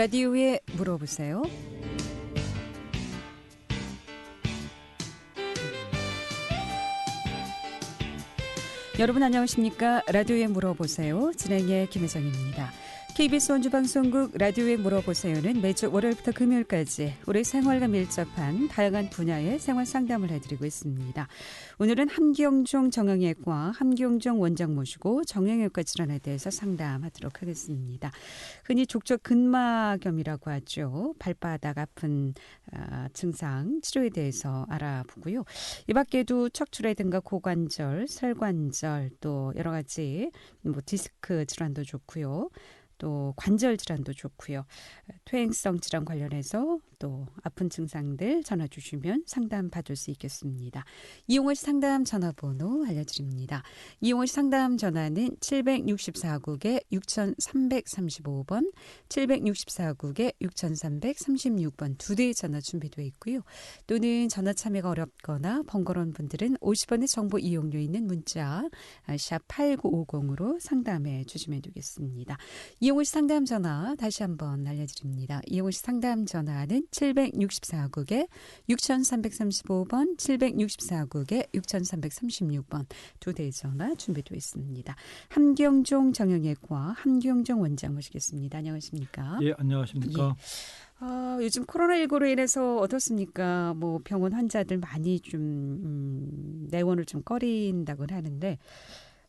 라디오에 물어보세요. 여러분 안녕하십니까? 라디오에 물어보세요. 진행의 김혜정입니다. KBS 원주방송국 라디오에 물어보세요는 매주 월요일부터 금요일까지 우리 생활과 밀접한 다양한 분야의 생활 상담을 해드리고 있습니다. 오늘은 함경종 정형외과 함경종 원장 모시고 정형외과 질환에 대해서 상담하도록 하겠습니다. 흔히 족저 근막염이라고 하죠. 발바닥 아픈 증상 치료에 대해서 알아보고요. 이 밖에도 척추라든가 고관절, 설관절 또 여러 가지 디스크 질환도 좋고요. 또 관절 질환도 좋고요. 퇴행성 질환 관련해서 또 아픈 증상들 전화 주시면 상담 받을 수 있겠습니다. 이용호 씨 상담 전화번호 알려드립니다. 이용호 씨 상담 전화는 764국에 6335번, 764국에 6336번 두 대의 전화 준비되어 있고요. 또는 전화 참여가 어렵거나 번거로운 분들은 50원의 정보 이용료 있는 문자 샵 8950으로 상담해 주시면 되겠습니다. 이용호 씨 상담 전화 다시 한번 알려드립니다. 이용호 씨 상담 전화는 764국에 6335번, 764국에 6336번 두 대의 전화 준비되어 있습니다. 함경종 정형외과 함경종 원장 모시겠습니다. 안녕하십니까? 예, 안녕하십니까? 예. 요즘 코로나19로 인해서 어떻습니까? 뭐 병원 환자들 많이 좀 내원을 좀 꺼린다고 하는데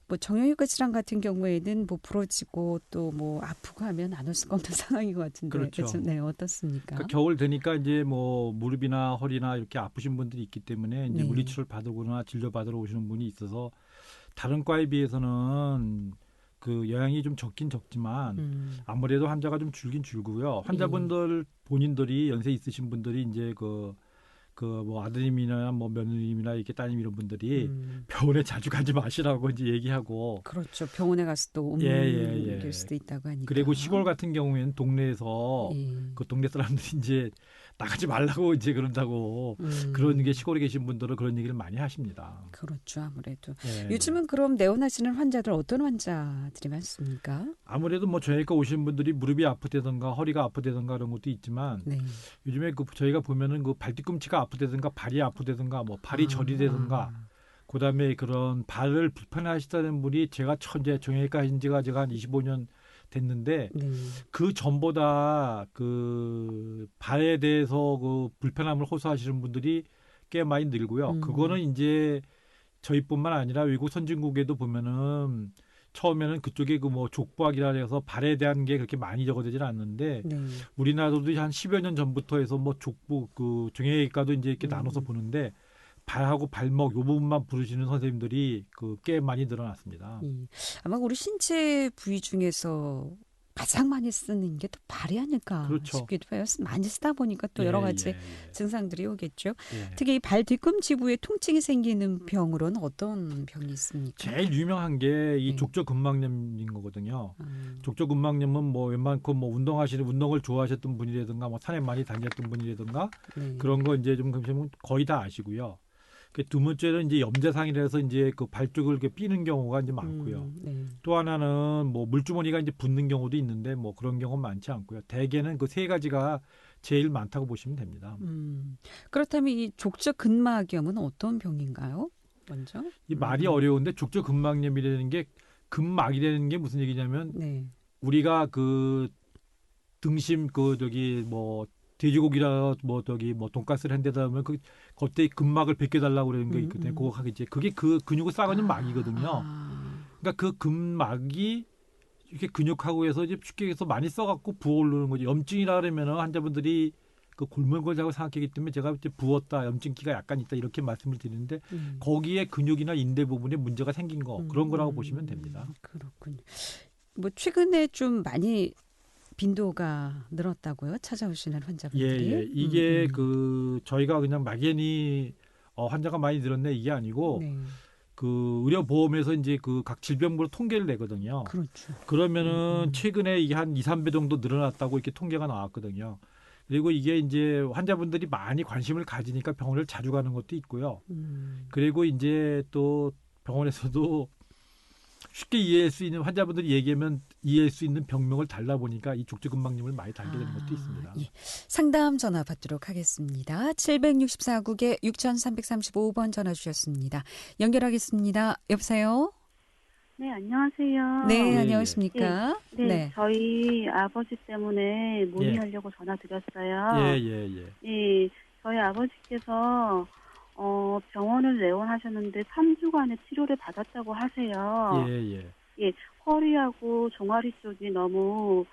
뭐 정형외과 질환 같은 경우에는 뭐 부러지고 또 뭐 아프고 하면 안 올 수가 없는 상황인 것 같은데. 그렇죠. 네, 어떻습니까? 그러니까 겨울 되니까 이제 뭐 무릎이나 허리나 이렇게 아프신 분들이 있기 때문에 이제 네. 물리치료를 받으거나 진료 받으러 오시는 분이 있어서 다른 과에 비해서는 그 영향이 좀 적긴 적지만 아무래도 환자가 좀 줄긴 줄고요. 환자분들 본인들이 연세 있으신 분들이 이제 그 뭐 아드님이나 뭐 며느님이나 이렇게 따님 이런 분들이 병원에 자주 가지 마시라고 이제 얘기하고. 그렇죠. 병원에 가서 또 옮길 수도 있다고 하니까. 그리고 시골 같은 경우에는 동네에서 그 동네 사람들이 이제 나가지 말라고 이제 그런다고 그런 게 시골에 계신 분들은 그런 얘기를 많이 하십니다. 그렇죠. 아무래도. 예. 요즘은 그럼 내원하시는 환자들 어떤 환자들이 많습니까? 아무래도 뭐 저희가 오신 분들이 무릎이 아프다든가 허리가 아프다든가 그런 것도 있지만 네. 요즘에 그 저희가 보면은 그 발뒤꿈치가 아프다든가 발이 아프다든가 뭐 발이 저리다든가 그다음에 그런 발을 불편해하시다는 분이 제가 이제 정형외과 한 지가 제가 한 25년 됐는데 그 전보다 그 발에 대해서 그 불편함을 호소하시는 분들이 꽤 많이 늘고요. 그거는 이제 저희뿐만 아니라 외국 선진국에도 보면은 처음에는 그쪽에 그 뭐 족부학이라 해서 발에 대한 게 그렇게 많이 적어지지는 않는데 우리나라도 한 10여 년 전부터 해서 뭐 족부 그 정형외과도 이제 이렇게 나눠서 보는데 발하고 발목 요 부분만 부르시는 선생님들이 그 꽤 많이 늘어났습니다. 아마 우리 신체 부위 중에서 가장 많이 쓰는 게 또 발이 아닐까 그렇죠. 싶기도 해요. 많이 쓰다 보니까 또 여러 가지 증상들이 오겠죠. 예. 특히 이 발 뒤꿈치 부위에 통증이 생기는 병으로는 어떤 병이 있습니까? 제일 유명한 게 이 족저근막염인 거거든요. 족저근막염은 뭐 웬만큼 뭐 운동을 좋아하셨던 분이라든가 뭐 산에 많이 다녔던 분이라든가 그런 거 이제 좀 거의 다 아시고요. 그 두 번째는 이제 염좌상이라서 이제 그 발 쪽을 이렇게 삐는 경우가 이제 많고요. 또 하나는 뭐 물주머니가 이제 붓는 경우도 있는데 뭐 그런 경우는 많지 않고요. 대개는 그 세 가지가 제일 많다고 보시면 됩니다. 그렇다면 이 족저근막염은 어떤 병인가요? 먼저 이 말이 어려운데 족저근막염이라는 게 근막이라는 게 무슨 얘기냐면 우리가 그 등심 그 저기 뭐 돼지고기라 뭐 저기 뭐 돈가스를 한 데다 하면 그 겉에 근막을 벗겨달라고 그러는 게 있거든요. 그거 하겠지. 그게 그 근육을 쌓아가는 막이거든요. 그러니까 그 근막이 이렇게 근육하고 해서 이제 쉽게 해서 많이 써갖고 부어오르는 거지. 염증이라 그러면은 환자분들이 그 골물골자고 생각하기 때문에 제가 이제 부었다, 염증기가 약간 있다 이렇게 말씀을 드리는데 거기에 근육이나 인대 부분에 문제가 생긴 거 그런 거라고 보시면 됩니다. 그렇군요. 뭐 최근에 좀 많이 빈도가 늘었다고요? 찾아오시는 환자분들이? 예. 이게 그 저희가 그냥 막연히 환자가 많이 늘었네 이게 아니고 그 의료보험에서 이제 그 각 질병별로 통계를 내거든요. 그렇죠. 그러면은 최근에 이게 한 2, 3배 정도 늘어났다고 이렇게 통계가 나왔거든요. 그리고 이게 이제 환자분들이 많이 관심을 가지니까 병원을 자주 가는 것도 있고요. 그리고 이제 또 병원에서도 쉽게 이해할 수 있는 환자분들이 얘기하면 이해할 수 있는 병명을 달라 보니까 이 족저근막염을 많이 달게 되는 것도 있습니다. 예. 상담 전화 받도록 하겠습니다. 764국에 6335번 전화 주셨습니다. 연결하겠습니다. 여보세요? 네, 안녕하세요. 네, 예, 안녕하십니까? 네, 저희 아버지 때문에 문의하려고 전화드렸어요. 예. 예, 저희 아버지께서 병원을 내원하셨는데 3주간의 치료를 받았다고 하세요. 예. 허리하고 종아리 쪽이 너무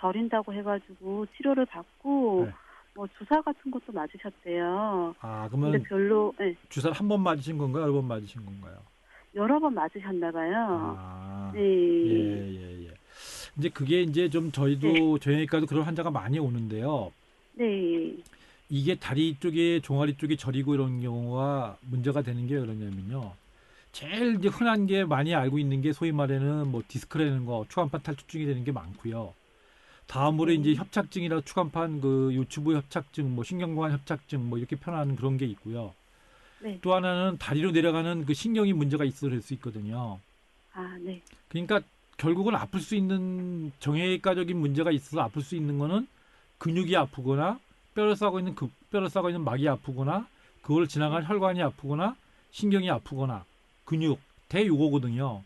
저린다고 해가지고 치료를 받고 네. 뭐 주사 같은 것도 맞으셨대요. 아, 근데 그러면 별로 주사를 한 번 맞으신 건가요? 여러 번 맞으신 건가요? 여러 번 맞으셨나 봐요. 아, 네. 예. 이제 그게 이제 좀 저희도 저희과도 그런 환자가 많이 오는데요. 네. 이게 다리 쪽에 종아리 쪽이 저리고 이런 경우가 문제가 되는 게 그러냐면요. 제일 이제 흔한 게 많이 알고 있는 게 소위 말하는 뭐 디스크라는 거, 추간판 탈출증이 되는 게 많고요. 다음으로 이제 협착증이라 추간판 그 요추부 협착증, 뭐 신경관 협착증 뭐 이렇게 표현하는 그런 게 있고요. 네. 또 하나는 다리로 내려가는 그 신경이 문제가 있을 수 있거든요. 아, 네. 그러니까 결국은 아플 수 있는 정형외과적인 문제가 있어서 아플 수 있는 거는 근육이 아프거나 뼈를 싸고 있는 막이 아프거나 그걸 지나간 혈관이 아프거나 신경이 아프거나 근육 대 요거거든요.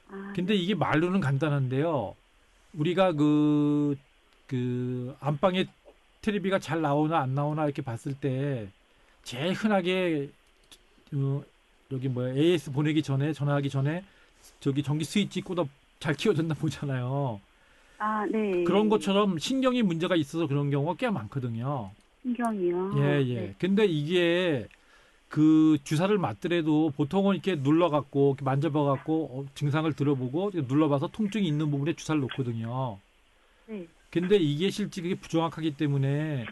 아, 근데 이게 말로는 간단한데요. 우리가 그 안방에 텔레비가 잘 나오나 안 나오나 이렇게 봤을 때 제일 흔하게 여기 뭐야 AS 보내기 전에 전화하기 전에 저기 전기 스위치 꽂아 잘 키워졌나 보잖아요. 아, 네. 그런 것처럼 신경이 문제가 있어서 그런 경우가 꽤 많거든요. 신경이요. 예. 네. 근데 이게 그 주사를 맞더라도 보통은 이렇게 눌러갖고 이렇게 만져봐갖고 증상을 들어보고 눌러봐서 통증이 있는 부분에 주사를 놓거든요. 네. 근데 이게 실제 그게 부정확하기 때문에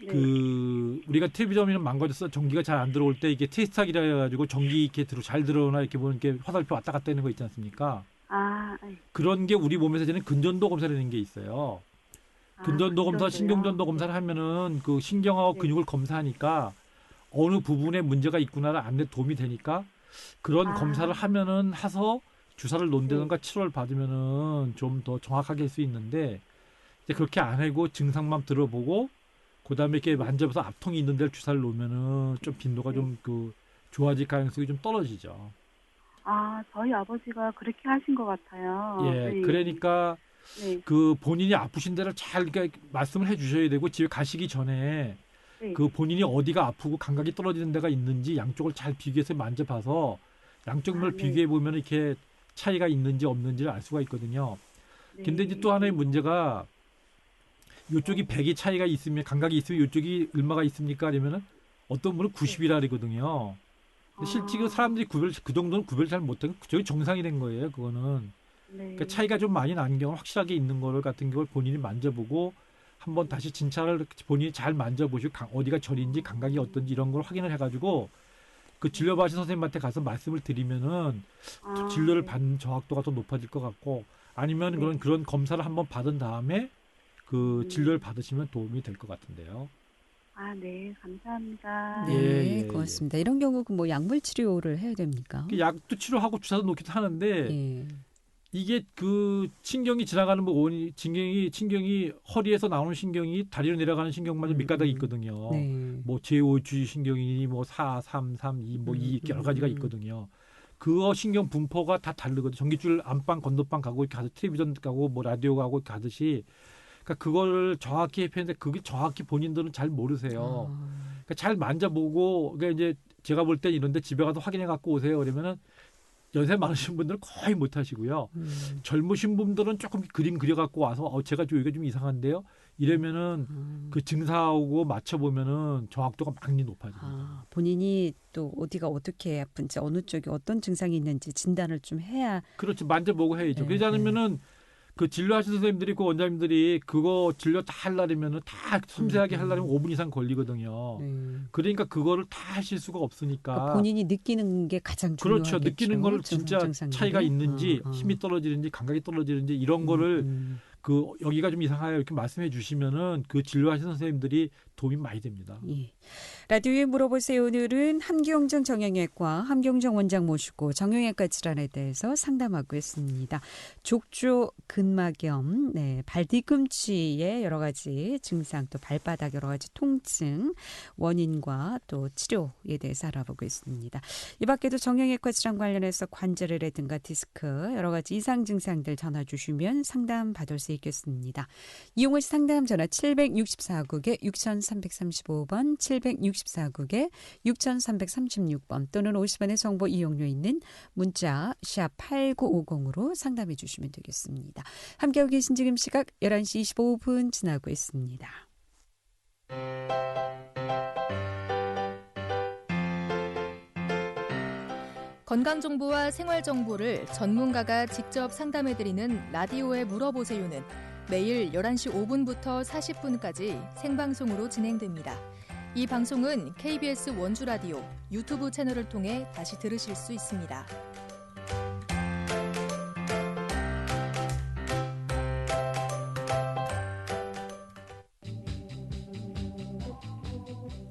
네. 그 우리가 텔레비전이 망가져서 전기가 잘 안 들어올 때 이게 테스트하기라 해가지고 전기 이렇게 잘 들어오나 이렇게 보는 게 화살표 왔다 갔다 하는 거 있지 않습니까? 아, 네. 그런 게 우리 몸에서 되는 근전도 검사라는 게 있어요. 근전도 검사, 근전도요? 신경전도 검사를 하면은 그 신경하고 네. 근육을 검사하니까 어느 부분에 문제가 있구나를 안내 도움이 되니까 그런 검사를 하면은 해서 주사를 놓는다든가 치료를 받으면은 좀 더 정확하게 할 수 있는데 이제 그렇게 안 하고 증상만 들어보고 그다음에 이렇게 만져봐서 압통이 있는 데를 주사를 놓으면은 좀 빈도가 좀 그 좋아질 가능성이 좀 떨어지죠. 아, 저희 아버지가 그렇게 하신 것 같아요. 예, 네. 그러니까 네. 그 본인이 아프신 데를 잘 그러니까 말씀을 해주셔야 되고 집에 가시기 전에 네. 그 본인이 어디가 아프고 감각이 떨어지는 데가 있는지 양쪽을 잘 비교해서 만져봐서 양쪽을 네. 비교해 보면 이렇게 차이가 있는지 없는지를 알 수가 있거든요. 네. 근데 이제 또 하나의 문제가 이쪽이 100의 차이가 있으면 감각이 있으면 이쪽이 얼마가 있습니까? 그러면은 어떤 분은 90이라 그러거든요. 근데 실제로 사람들이 그 정도는 구별 잘 못하고 저기 정상이 된 거예요. 그거는. 네. 그러니까 차이가 좀 많이 나는 경우 확실하게 있는 거를 같은 경우를 본인이 만져보고 한번 다시 진찰을 본인이 잘 만져보시고 어디가 저린지 감각이 어떤지 이런 걸 확인을 해가지고 그 진료받으신 선생님한테 가서 말씀을 드리면은 진료를 받는 정확도가 더 높아질 것 같고 아니면 그런 검사를 한번 받은 다음에 그 진료를 받으시면 도움이 될 것 같은데요. 아, 네. 감사합니다. 네, 예. 고맙습니다. 이런 경우 뭐 약물 치료를 해야 됩니까? 약도 치료하고 주사도 놓기도 하는데 예. 이게 그 신경이 지나가는 뭐 신경이 허리에서 나오는 신경이 다리로 내려가는 신경마저 밑가닥에 있거든요. 네. 뭐 제5주 신경이 뭐 4, 3, 3, 2, 뭐 2 이렇게 여러 가지가 있거든요. 그거 신경 분포가 다 다르거든요. 전기줄 안방 건너방 가고 이렇게 가서 텔레비전 가고 뭐 라디오 가고 이렇게 가듯이 그러니까 그걸 정확히 했는데 그게 정확히 본인들은 잘 모르세요. 그러니까 잘 만져보고 그러니까 이제 제가 볼 땐 이런데 집에 가서 확인해 갖고 오세요. 그러면은 연세 많으신 분들은 거의 못 하시고요. 젊으신 분들은 조금 그림 그려 갖고 와서 제가 좀 여기가 좀 이상한데요. 이러면은 그 증상하고 맞춰 보면은 정확도가 많이 높아집니다. 본인이 또 어디가 어떻게 아픈지 어느 쪽에 어떤 증상이 있는지 진단을 좀 해야. 그렇죠. 만져보고 해야죠. 네, 그러지 않으면은 그 진료하신 선생님들이 그 원장님들이 그거 진료 다 하려면은 다 섬세하게 하려면 5분 이상 걸리거든요. 그러니까 그거를 다 하실 수가 없으니까. 그러니까 본인이 느끼는 게 가장 중요하겠죠. 그렇죠. 느끼는 거를 진짜 차이가 있는지 힘이 떨어지는지 감각이 떨어지는지 이런 거를 그 여기가 좀 이상해요 이렇게 말씀해 주시면은 그 진료하신 선생님들이 도움이 많이 됩니다. 예. 라디오에 물어보세요. 오늘은 함경정 정형외과 함경정 원장 모시고 정형외과 질환에 대해서 상담하고 있습니다. 족조 근막염, 발 뒤꿈치의 여러 가지 증상, 또 발바닥 여러 가지 통증, 원인과 또 치료에 대해서 알아보고 있습니다. 이 밖에도 정형외과 질환 관련해서 관절이라든가 디스크 여러 가지 이상 증상들 전화 주시면 상담 받을 수 있겠습니다. 이용호 씨 상담 전화 764국에 6335번, 764국에 6336번 또는 50원의 정보 이용료 있는 문자 샵 8950으로 상담해 주시면 되겠습니다. 함께하고 계신 지금 시각 11시 25분 지나고 있습니다. 건강정보와 생활정보를 전문가가 직접 상담해드리는 라디오에 물어보세요는 매일 11시 5분부터 40분까지 생방송으로 진행됩니다. 이 방송은 KBS 원주라디오 유튜브 채널을 통해 다시 들으실 수 있습니다.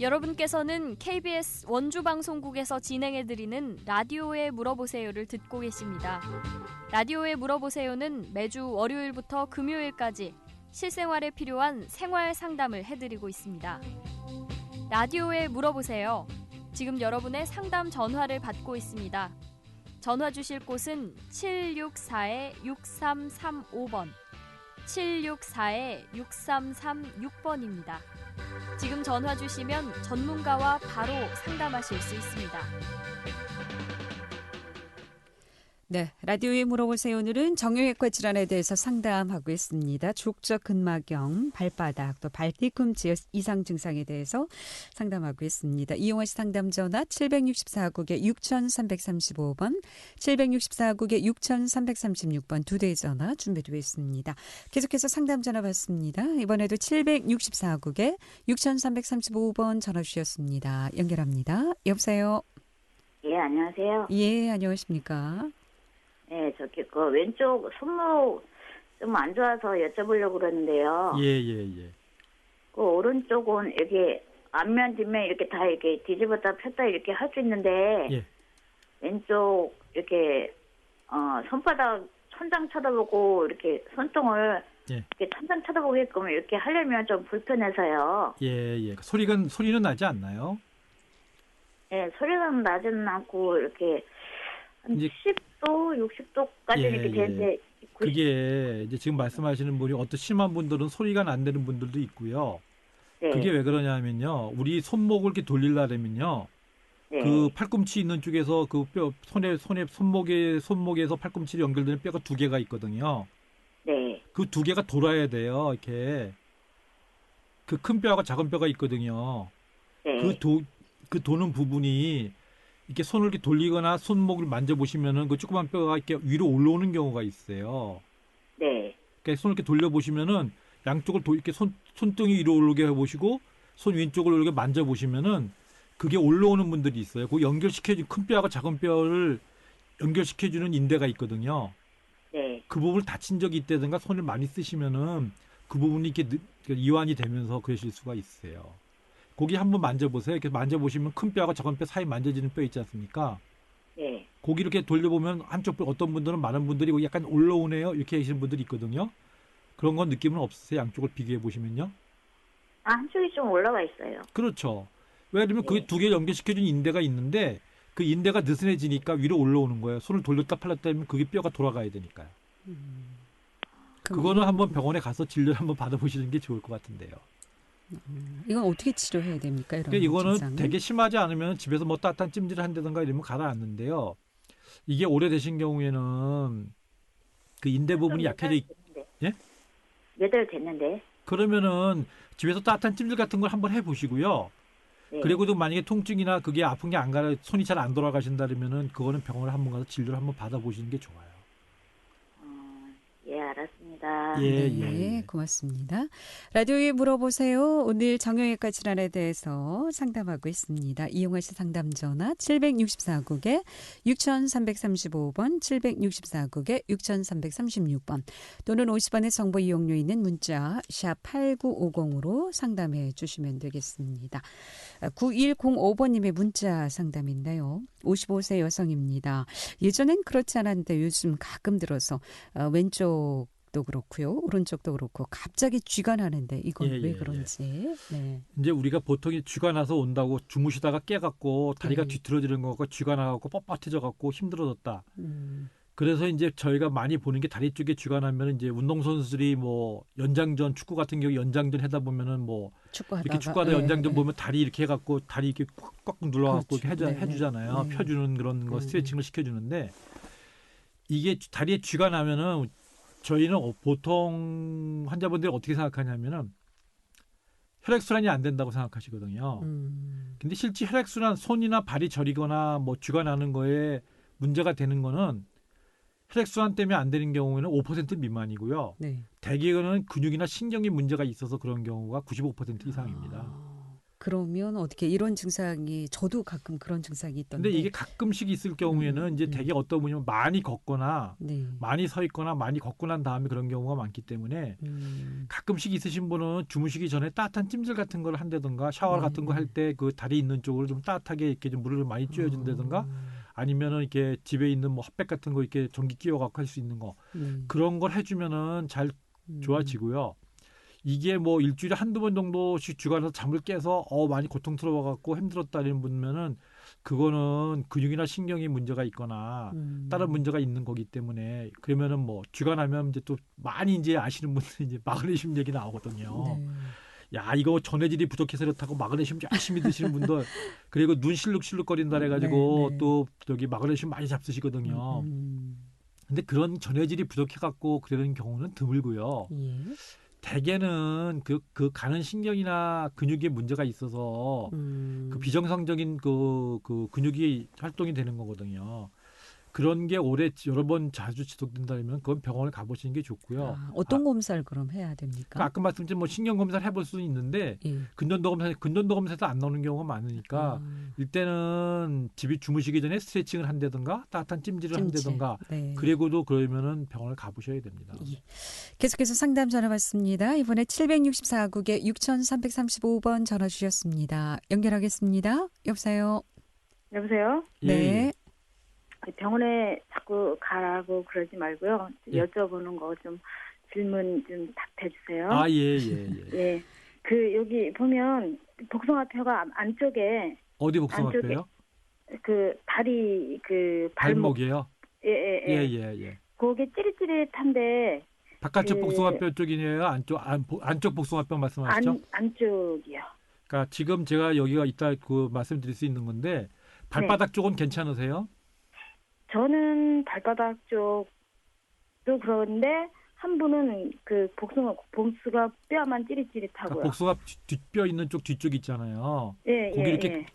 여러분께서는 KBS 원주방송국에서 진행해드리는 라디오에 물어보세요를 듣고 계십니다. 라디오에 물어보세요는 매주 월요일부터 금요일까지 실생활에 필요한 생활 상담을 해드리고 있습니다. 라디오에 물어보세요. 지금 여러분의 상담 전화를 받고 있습니다. 전화 주실 곳은 764-6335번, 764-6336번입니다. 지금 전화 주시면 전문가와 바로 상담하실 수 있습니다. 네, 라디오에 물어보세요. 오늘은 정형외과 질환에 대해서 상담하고 있습니다. 족저 근막염, 발바닥, 또 발 뒤꿈치 이상 증상에 대해서 상담하고 있습니다. 이용호 씨 상담 전화 764국에 6335번, 764국에 6336번 두 대의 전화 준비되어 있습니다. 계속해서 상담 전화 받습니다. 이번에도 764국에 6335번 전화 주셨습니다. 연결합니다. 여보세요? 예, 안녕하세요. 예, 안녕하십니까? 네, 저기 그 왼쪽 손목 좀 안 좋아서 여쭤보려고 그러는데요. 예. 그 오른쪽은 이렇게 앞면 뒷면 이렇게 다 이렇게 뒤집었다 폈다 이렇게 할 수 있는데 예. 왼쪽 이렇게 손바닥 천장 쳐다보고 이렇게 손등을 예. 이렇게 천장 쳐다보게끔 이렇게 하려면 좀 불편해서요. 예. 소리는 나지 않나요? 예, 소리가 나지는 않고 이렇게 한 이제 10도, 60도까지 이렇게 되는데 그게 이제 지금 말씀하시는 분이 어떤 심한 분들은 소리가 안 되는 분들도 있고요. 네. 그게 왜 그러냐면요. 우리 손목을 이렇게 돌리려면요. 네. 그 팔꿈치 있는 쪽에서 그 뼈 손목에서 팔꿈치로 연결되는 뼈가 두 개가 있거든요. 네. 그 두 개가 돌아야 돼요. 이렇게 그 큰 뼈하고 작은 뼈가 있거든요. 네. 그 도는 부분이 이렇게 손을 이렇게 돌리거나 손목을 만져보시면은 그 조그만 뼈가 이렇게 위로 올라오는 경우가 있어요. 네. 그러니까 손을 이렇게 돌려보시면은 양쪽을 이렇게 손등이 위로 올라오게 해보시고 손 왼쪽을 이렇게 만져보시면은 그게 올라오는 분들이 있어요. 그 연결시켜준 큰 뼈하고 작은 뼈를 연결시켜주는 인대가 있거든요. 네. 그 부분을 다친 적이 있다든가 손을 많이 쓰시면은 그 부분이 이렇게 이완이 되면서 그러실 수가 있어요. 거기 한번 만져보세요. 이렇게 만져보시면 큰 뼈하고 작은 뼈 사이 만져지는 뼈 있지 않습니까? 네. 거기 이렇게 돌려보면 한쪽 뼈 어떤 분들은 많은 분들이 약간 올라오네요. 이렇게 하시는 분들이 있거든요. 그런 건 느낌은 없으세요? 양쪽을 비교해 보시면요. 한쪽이 좀 올라와 있어요. 그렇죠. 왜냐하면 그 네. 두 개 연결시켜준 인대가 있는데 그 인대가 느슨해지니까 위로 올라오는 거예요. 손을 돌렸다 팔렸다 하면 그게 뼈가 돌아가야 되니까요. 그거는 한번 병원에 가서 진료를 한번 받아보시는 게 좋을 것 같은데요. 이건 어떻게 치료해야 됩니까? 이런 그러니까 이거는 증상은? 되게 심하지 않으면 집에서 뭐 따뜻한 찜질을 한다든가 이러면 가라앉는데요. 이게 오래되신 경우에는 그 인대 부분이 약해져 예? 몇 달 됐는데. 그러면은 집에서 따뜻한 찜질 같은 걸 한번 해보시고요. 네. 그리고도 만약에 통증이나 그게 아픈 게 안 가라 손이 잘 안 돌아가신다 그러면은 그거는 병원을 한번 가서 진료를 한번 받아보시는 게 좋아요. 예, 알았습니다. 고맙습니다. 예, 네, 예, 예. 고맙습니다. 라디오에 물어보세요. 오늘 정형외과 질환에 대해서 상담하고 있습니다. 이용하실 상담 전화 764국에 6335번, 764국에 6336번 또는 50원의 정보 이용료 있는 문자 샵 8950으로 상담해 주시면 되겠습니다. 9105번님의 문자 상담인데요. 55세 여성입니다. 예전엔 그렇지 않았는데 요즘 가끔 들어서 왼쪽도 그렇고요. 오른쪽도 그렇고 갑자기 쥐가 나는데 이건 예, 왜 예, 그런지. 네. 이제 우리가 보통 쥐가 나서 온다고 주무시다가 깨갖고 다리가 네. 뒤틀어지는 거고 쥐가 나갖고 뻣뻣해져갖고 힘들어졌다. 음, 그래서 이제 저희가 많이 보는 게 다리 쪽에 쥐가 나면 이제 운동선수들이 뭐 연장전 축구 같은 경우 연장전 하다 보면은 뭐 축구하다가 이렇게 축구하다 연장전 보면 다리 이렇게 해갖고 다리 이렇게 꽉꽉 눌러갖고 그렇죠. 이렇게 네, 해주잖아요. 네. 펴주는 그런 거 스트레칭을 시켜주는데 이게 다리에 쥐가 나면은 저희는 보통 환자분들이 어떻게 생각하냐면은 혈액순환이 안 된다고 생각하시거든요. 근데 실제 혈액순환 손이나 발이 저리거나 뭐 쥐가 나는 거에 문제가 되는 거는 혈액순환 때문에 안 되는 경우에는 5% 미만이고요. 네. 대개는 근육이나 신경이 문제가 있어서 그런 경우가 95% 이상입니다. 그러면 어떻게 이런 증상이 저도 가끔 그런 증상이 있던데. 근데 이게 가끔씩 있을 경우에는 이제 대개 어떤 분이면 많이 걷거나 네. 많이 서 있거나 많이 걷고 난 다음에 그런 경우가 많기 때문에 가끔씩 있으신 분은 주무시기 전에 따뜻한 찜질 같은 걸 한다든가 샤워 같은 거 할 때 그 다리 있는 쪽으로 좀 따뜻하게 이렇게 좀 물을 많이 쬐어준다든가 아니면은 이렇게 집에 있는 뭐 핫팩 같은 거 이렇게 전기 끼워갖고 할 수 있는 거 그런 걸 해주면은 잘 좋아지고요. 이게 뭐 일주일에 한두 번 정도씩 쥐가 나서 잠을 깨서 많이 고통스러워갖고 힘들었다는 분면은 그거는 근육이나 신경이 문제가 있거나 다른 문제가 있는 거기 때문에 그러면은 뭐 쥐가 나면 이제 또 많이 이제 아시는 분들이 이제 마그네슘 얘기 나오거든요. 네. 야 이거 전해질이 부족해서 그렇다고 마그네슘 열심히 드시는 분들 그리고 눈 실룩실룩거린다 해가지고 네, 네. 또 저기 마그네슘 많이 잡수시거든요. 근데 그런 전해질이 부족해갖고 그러는 경우는 드물고요. 예. 대개는 그 가는 신경이나 근육에 문제가 있어서 그 비정상적인 그 근육이 활동이 되는 거거든요. 그런 게 여러 번 자주 지속된다면 그건 병원을 가보시는 게 좋고요. 어떤 검사를 그럼 해야 됩니까? 그러니까 아까 말씀드린 뭐 신경 검사를 해볼 수는 있는데 예. 근전도 검사에서 안 나오는 경우가 많으니까 일단은 집에 주무시기 전에 스트레칭을 한다든가 따뜻한 찜질을 한다든가 네. 그리고도 그러면은 병원을 가보셔야 됩니다. 예. 계속해서 상담 전화 받습니다. 이번에 764국에 6335번 전화 주셨습니다. 연결하겠습니다. 여보세요. 여보세요? 예, 네. 병원에 자꾸 가라고 그러지 말고요. 예. 여쭤보는 거 좀 질문 좀 답해 주세요. 아, 예. 예. 그 여기 보면 복숭아뼈가 안쪽에 어디 복숭아뼈요? 그 다리 그 발목 발목이에요? 예. 예. 그게 찌릿찌릿한데 바깥쪽 그- 복숭아뼈 쪽이에요? 안쪽 복숭아뼈 말씀하시죠? 안쪽이요. 그러니까 지금 제가 여기가 이따 그 말씀드릴 수 있는 건데 발바닥 쪽은 괜찮으세요? 저는 발바닥 쪽도 그런데 한 분은 그 복숭아 뼈만 찌릿찌릿하고요. 그러니까 복숭아 뒷뼈 있는 쪽 뒤쪽 있잖아요. 거기 이렇게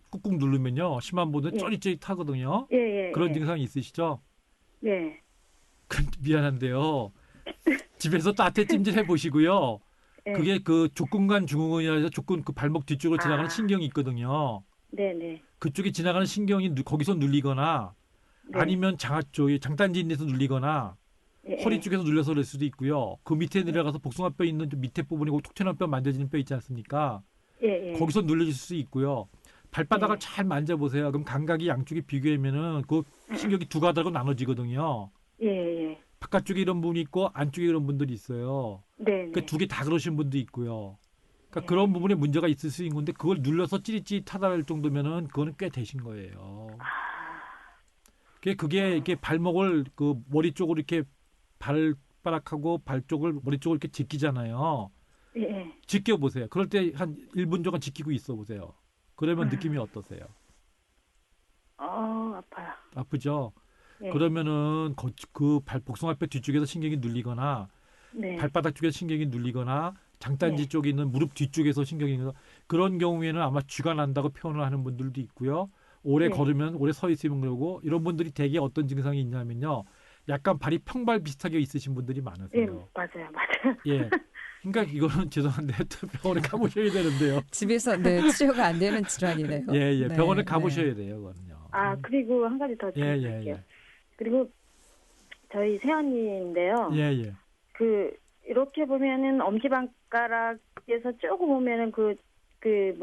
꾹꾹 누르면요. 심한 분은 예. 쩌릿쩌릿하거든요. 예. 그런 증상이 있으시죠? 예. 미안한데요. 집에서 따뜻해 찜질 해보시고요. 예. 그게 그 족근관 중후군이라서 족근 그 발목 뒤쪽으로 지나가는 아. 신경이 있거든요. 네네. 그쪽에 지나가는 신경이 거기서 눌리거나 네. 아니면 장단지 인에서 눌리거나 예. 허리 쪽에서 눌려서 그럴 수도 있고요. 그 밑에 내려가서 복숭아뼈 있는 좀 밑에 부분이고 톡 튀어나온 뼈 만져지는 뼈 있지 않습니까? 예. 거기서 눌려질 수 있고요. 발바닥을 네. 잘 만져보세요. 그럼 감각이 양쪽에 비교하면은 그 신경이 두 가닥으로 나눠지거든요. 예. 바깥쪽에 이런 분이 있고 안쪽에 이런 분들이 있어요. 네. 그 두 개 다 그러신 분도 있고요. 그러니까 네. 그런 부분에 문제가 있을 수 있는 건데 그걸 눌러서 찌릿찌릿하다 할 정도면은 그거는 꽤 되신 거예요. 그게 이렇게 발목을 그 머리 쪽으로 이렇게 발바닥하고 발 쪽을 머리 쪽을 이렇게 지키잖아요. 예. 지켜 보세요. 그럴 때 한 1분 정도 지키고 있어 보세요. 그러면 느낌이 어떠세요? 아파요. 아프죠? 예. 그러면은 그 복숭아뼈 뒤쪽에서 신경이 눌리거나 네. 발바닥 쪽에서 신경이 눌리거나 장단지 네. 쪽에 있는 무릎 뒤쪽에서 신경이 눌려 그런 경우에는 아마 쥐가 난다고 표현을 하는 분들도 있고요. 오래 네. 걸으면 오래 서 있으면 그러고 이런 분들이 대개 어떤 증상이 있냐면요. 약간 발이 평발 비슷하게 있으신 분들이 예, 많으세요. 맞아요. 예. 그러니까 이거는 죄송한데 또 병원에 가보셔야 되는데요. 집에서 네, 치료가 안 되는 질환이네요. 예, 예. 네, 병원에 네. 가보셔야 돼요, 그거는요. 그리고 한 가지 더 예, 드릴게요. 예. 그리고 저희 새언니인데요. 예, 예. 이렇게 보면은 엄지발가락에서 조금 보면은 끝에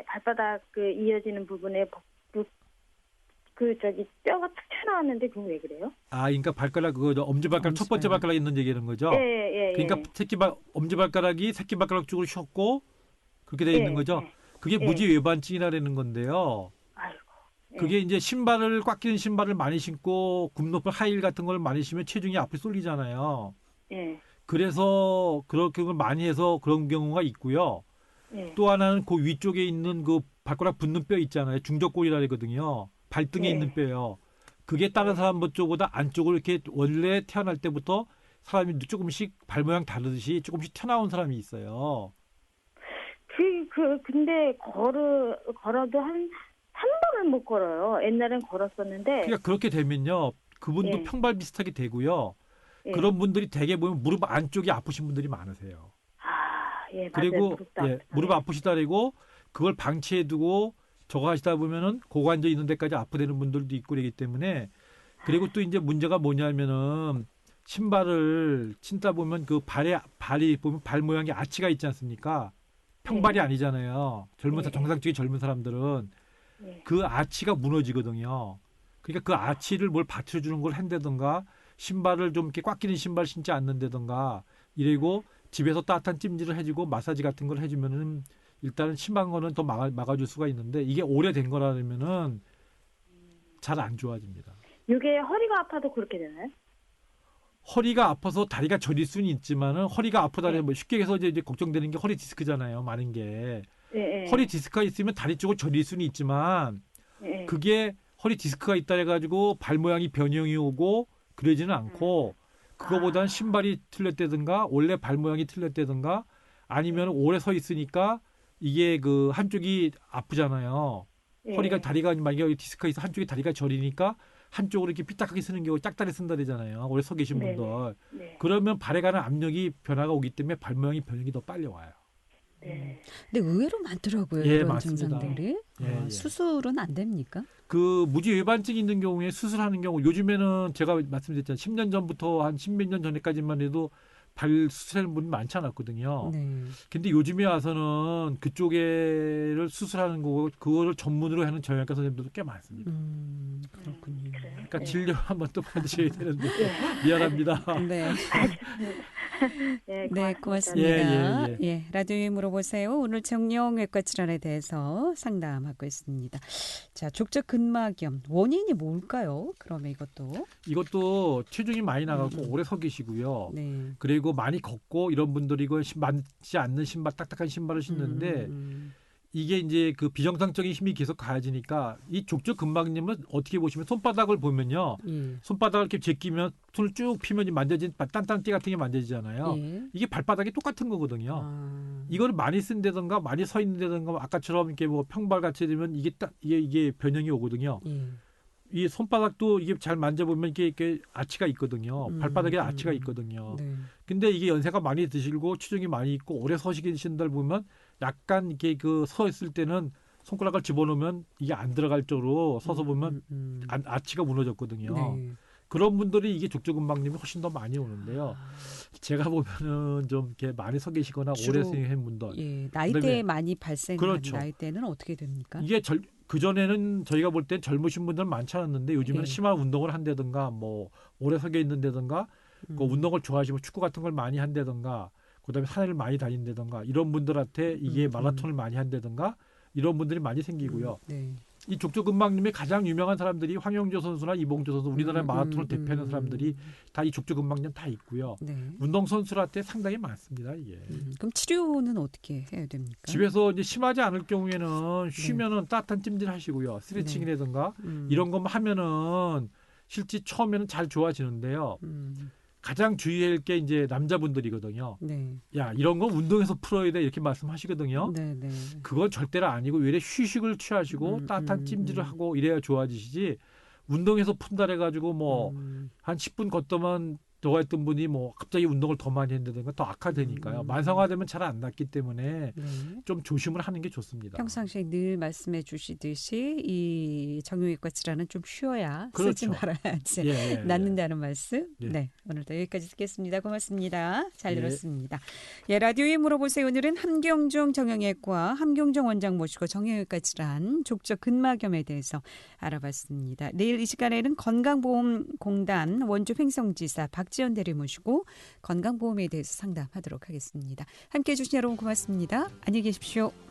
발바닥 이어지는 부분에 뼈가 툭 튀어나왔는데 그건 왜 그래요? 그러니까 발가락 엄지발가락 첫 번째 발가락에 있는 얘기하는 거죠. 예. 그러니까 엄지발가락이 새끼발가락 쪽으로 쉬었고 그렇게 돼 있는 거죠. 그게 무지외반증이라는 건데요. 아이고. 그게 이제 신발을 꽉 끼는 신발을 많이 신고 굽높은 하이힐 같은 걸 많이 신으면 체중이 앞에 쏠리잖아요. 예. 그래서 그렇게 많이 해서 그런 경우가 있고요. 예. 또 하나는 그 위쪽에 있는 그 발가락 붙는 뼈 있잖아요. 중적골이라 그러거든요. 발등에 있는 뼈요. 그게 다른 사람 쪽보다 안쪽으로 이렇게 원래 태어날 때부터 사람이 조금씩 발 모양 다르듯이 조금씩 튀어나온 사람이 있어요. 근데 걸어도 한 3번을 못 걸어요. 옛날엔 걸었었는데. 그러니까 그렇게 되면요. 그분도 평발 비슷하게 되고요. 그런 분들이 대개 보면 무릎 안쪽이 아프신 분들이 많으세요. 예, 그리고 맞아요. 무릎 아프시다 그리고 그걸 방치해두고 저거 하시다 보면은 고관절 있는 데까지 아프되는 분들도 있고 그러기 때문에 그리고 또 이제 문제가 뭐냐면은 신발을 신다 보면 그 발이 보면 발 모양이 아치가 있지 않습니까? 평발이 아니잖아요. 정상적인 젊은 사람들은 그 아치가 무너지거든요. 그러니까 그 아치를 뭘 받쳐주는 걸 한다든가 신발을 좀 이렇게 꽉 끼는 신발 신지 않는다든가 이러고 집에서 따뜻한 찜질을 해주고 마사지 같은 걸 해주면은 일단은 심한 거는 더 막아줄 수가 있는데 이게 오래된 거라면은 잘 안 좋아집니다. 이게 허리가 아파도 그렇게 되나요? 허리가 아파서 다리가 저릴 수는 있지만은 허리가 아프다는 뭐 쉽게 해서 이제 걱정되는 게 허리 디스크잖아요. 많은 게. 허리 디스크가 있으면 다리 쪽을 저릴 수는 있지만 그게 허리 디스크가 있다 해가지고 발 모양이 변형이 오고 그러지는 않고 그거보다는 신발이 틀렸다든가 원래 발 모양이 틀렸다든가 아니면 오래 서 있으니까 이게 그 한쪽이 아프잖아요. 다리가 만약에 디스크가 있어 한쪽이 다리가 저리니까 한쪽으로 이렇게 삐딱하게 쓰는 경우 짝다리 쓴다 그러잖아요. 오래 서 계신 분들. 그러면 발에 가는 압력이 변화가 오기 때문에 발 모양이 변형이 더 빨리 와요. 근데 의외로 많더라고요. 예, 이런 맞습니다. 증상들이. 예. 수술은 안 됩니까? 그 무지외반증 있는 경우에 수술하는 경우 요즘에는 제가 말씀드렸잖아요. 10년 전부터 한 10몇 년 전에까지만 해도 발 수술하는 분이 많지 않았거든요. 네. 근데 요즘에 와서는 그쪽에를 수술하는 거고 그거를 전문으로 하는 정형외과 선생님들도 꽤 많습니다. 그렇군요. 그러니까 진료 한번 또 받으셔야 되는데 미안합니다. 네. 네, 고맙습니다. 예. 예, 라디오에 물어보세요. 오늘 정형외과 질환에 대해서 상담하고 있습니다. 자, 족저 근막염 원인이 뭘까요? 그러면 이것도 체중이 많이 나가고 오래 서 계시고요. 네. 그리고 많이 걷고 이런 분들이 이거 맞지 않는 신발, 딱딱한 신발을 신는데 이게 이제 그 비정상적인 힘이 계속 가해지니까 이 족저 근막염은 어떻게 보시면 손바닥을 보면요. 손바닥을 이렇게 제끼면 손을 쭉 피면 만져진 딴딴띠 같은 게 만져지잖아요. 이게 발바닥이 똑같은 거거든요. 이걸 많이 쓴다든가 많이 서 있는다든가 아까처럼 이렇게 뭐 평발같이 되면 이게 변형이 오거든요. 이 손바닥도 이게 잘 만져보면 이게 아치가 있거든요. 발바닥에 아치가 있거든요. 근데 이게 연세가 많이 드시고 체중이 많이 있고 오래 서시게 되신 분들 보면 약간 이렇게 그 서 있을 때는 손가락을 집어넣으면 이게 안 들어갈 쪽으로 서서 보면 아치가 무너졌거든요. 그런 분들이 이게 족저근막염이 훨씬 더 많이 오는데요. 제가 보면은 좀 이렇게 많이 서 계시거나 오래 생긴 분들, 나이대에 많이 발생하는 그렇죠. 나이대는 어떻게 됩니까? 이게 그 전에는 저희가 볼 땐 젊으신 분들은 많지 않았는데 요즘에는 심한 운동을 한다든가 뭐 오래 서게 있는다든가 그 운동을 좋아하시면 축구 같은 걸 많이 한다든가 그다음에 산을 많이 다닌다든가 이런 분들한테 이게 마라톤을 많이 한다든가 이런 분들이 많이 생기고요. 이 족저근막염의 가장 유명한 사람들이 황영조 선수나 이봉조 선수 우리나라의 마라톤을 대표하는 사람들이 다 이 족저근막염 다 있고요. 운동 선수한테 상당히 많습니다. 이게. 그럼 치료는 어떻게 해야 됩니까? 집에서 이제 심하지 않을 경우에는 쉬면은 따뜻한 찜질 하시고요. 스트레칭이라든가 이런 것만 하면은 실제 처음에는 잘 좋아지는데요. 가장 주의해야 할 게 이제 남자분들이거든요. 야, 이런 건 운동에서 풀어야 돼 이렇게 말씀하시거든요. 그건 절대로 아니고 외래 휴식을 취하시고 따뜻한 찜질을 하고 이래야 좋아지시지 운동해서 푼다 해가지고 뭐 한 10분 걷더만 저가 했던 분이 뭐 갑자기 운동을 더 많이 했는다든가 더 악화되니까요. 만성화되면 잘 안 낫기 때문에 네. 좀 조심을 하는 게 좋습니다. 평상시에 늘 말씀해 주시듯이 이 정형외과 질환은 좀 쉬어야 쓰지 그렇죠. 말아야지 예. 낫는다는 말씀. 예. 네, 오늘도 여기까지 듣겠습니다. 고맙습니다. 잘 예. 들었습니다. 예, 라디오에 물어보세요. 오늘은 함경종 정형외과 함경종 원장 모시고 정형외과 질환, 족저 근막염에 대해서 알아봤습니다. 내일 이 시간에는 건강보험공단 원주 횡성지사 박지연 대리 모시고 건강보험에 대해서 상담하도록 하겠습니다. 함께해 주신 여러분 고맙습니다. 안녕히 계십시오.